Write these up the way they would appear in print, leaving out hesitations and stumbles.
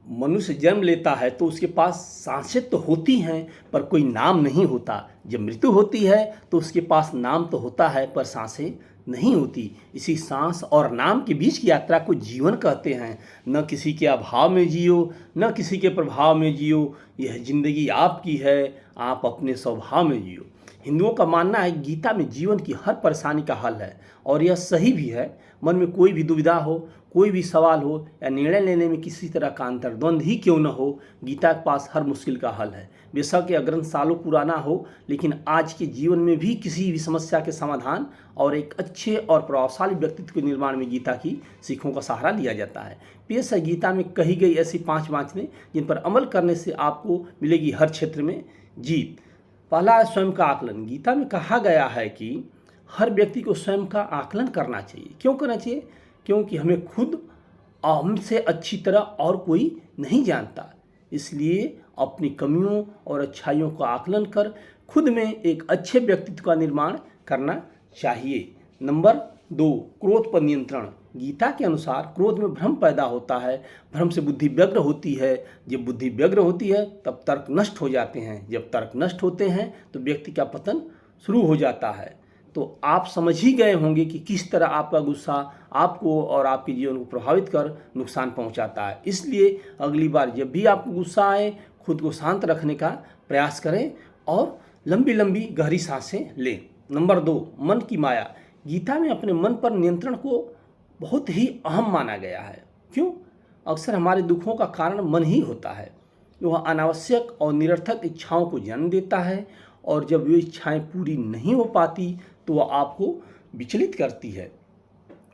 मनुष्य जन्म लेता है तो उसके पास सांसें तो होती हैं पर कोई नाम नहीं होता। जब मृत्यु होती है तो उसके पास नाम तो होता है पर सांसें नहीं होती। इसी सांस और नाम के बीच की यात्रा को जीवन कहते हैं। न किसी के अभाव में जियो, न किसी के प्रभाव में जियो। यह जिंदगी आपकी है, आप अपने स्वभाव में जियो। हिंदुओं का मानना है गीता में जीवन की हर परेशानी का हल है और यह सही भी है। मन में कोई भी दुविधा हो, कोई भी सवाल हो या निर्णय लेने में किसी तरह का अंतर्द्वंद ही क्यों न हो, गीता के पास हर मुश्किल का हल है। बेशक यह ग्रंथ सालों पुराना हो, लेकिन आज के जीवन में भी किसी भी समस्या के समाधान और एक अच्छे और प्रभावशाली व्यक्तित्व के निर्माण में गीता की सीखों का सहारा लिया जाता है। पेश है गीता में कही गई ऐसी 5 बातें जिन पर अमल करने से आपको मिलेगी हर क्षेत्र में जीत। पहला है स्वयं का आकलन। गीता में कहा गया है कि हर व्यक्ति को स्वयं का आकलन करना चाहिए। क्यों करना चाहिए? क्योंकि हमें खुद हमसे अच्छी तरह और कोई नहीं जानता। इसलिए अपनी कमियों और अच्छाइयों का आकलन कर खुद में एक अच्छे व्यक्तित्व का निर्माण करना चाहिए। नंबर 2, क्रोध पर नियंत्रण। गीता के अनुसार क्रोध में भ्रम पैदा होता है, भ्रम से बुद्धि व्यग्र होती है। जब बुद्धि व्यग्र होती है तब तर्क नष्ट हो जाते हैं। जब तर्क नष्ट होते हैं तो व्यक्ति का पतन शुरू हो जाता है। तो आप समझ ही गए होंगे कि किस तरह आपका गुस्सा आपको और आपके जीवन को प्रभावित कर नुकसान पहुंचाता है। इसलिए अगली बार जब भी आपको गुस्सा आए, खुद को शांत रखने का प्रयास करें और लंबी लंबी गहरी सांसें लें। नंबर 2, मन की माया। गीता में अपने मन पर नियंत्रण को बहुत ही अहम माना गया है। क्यों? अक्सर हमारे दुखों का कारण मन ही होता है। वह अनावश्यक और निरर्थक इच्छाओं को जन्म देता है और जब ये इच्छाएं पूरी नहीं हो पाती तो वह आपको विचलित करती है।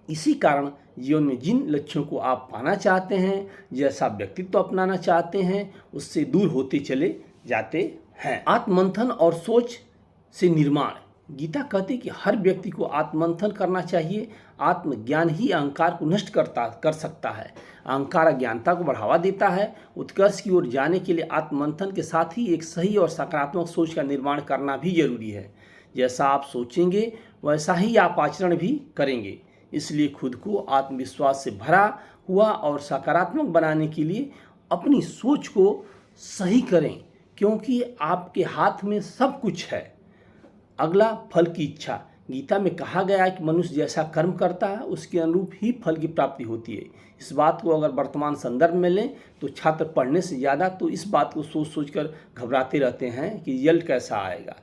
इसी कारण जीवन में जिन लक्ष्यों को आप पाना चाहते हैं, जैसा व्यक्तित्व अपनाना चाहते हैं, उससे दूर होते चले जाते हैं। आत्ममंथन और सोच से निर्माण। गीता कहती है कि हर व्यक्ति को आत्ममंथन करना चाहिए। आत्मज्ञान ही अहंकार को नष्ट कर सकता है। अहंकार अज्ञानता को बढ़ावा देता है। उत्कर्ष की ओर जाने के लिए आत्ममंथन के साथ ही एक सही और सकारात्मक सोच का निर्माण करना भी जरूरी है। जैसा आप सोचेंगे वैसा ही आप आचरण भी करेंगे। इसलिए खुद को आत्मविश्वास से भरा हुआ और सकारात्मक बनाने के लिए अपनी सोच को सही करें, क्योंकि आपके हाथ में सब कुछ है। अगला, फल की इच्छा। गीता में कहा गया है कि मनुष्य जैसा कर्म करता है उसके अनुरूप ही फल की प्राप्ति होती है। इस बात को अगर वर्तमान संदर्भ में लें तो छात्र पढ़ने से ज़्यादा तो इस बात को सोच सोच कर घबराते रहते हैं कि रिजल्ट कैसा आएगा।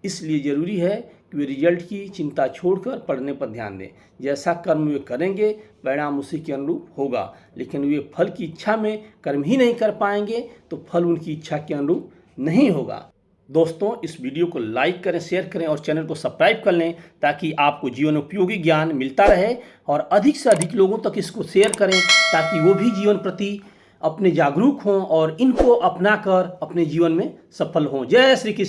इसलिए ज़रूरी है कि वे रिजल्ट की चिंता छोड़कर पढ़ने पर ध्यान दें। जैसा कर्म वे करेंगे परिणाम उसी के अनुरूप होगा, लेकिन वे फल की इच्छा में कर्म ही नहीं कर पाएंगे तो फल उनकी इच्छा के अनुरूप नहीं होगा। दोस्तों, इस वीडियो को लाइक करें, शेयर करें और चैनल को सब्सक्राइब कर लें ताकि आपको जीवन उपयोगी ज्ञान मिलता रहे और अधिक से अधिक लोगों तक इसको शेयर करें ताकि वो भी जीवन प्रति अपने जागरूक हों और इनको अपनाकर अपने जीवन में सफल हों। जय श्री कृष्ण।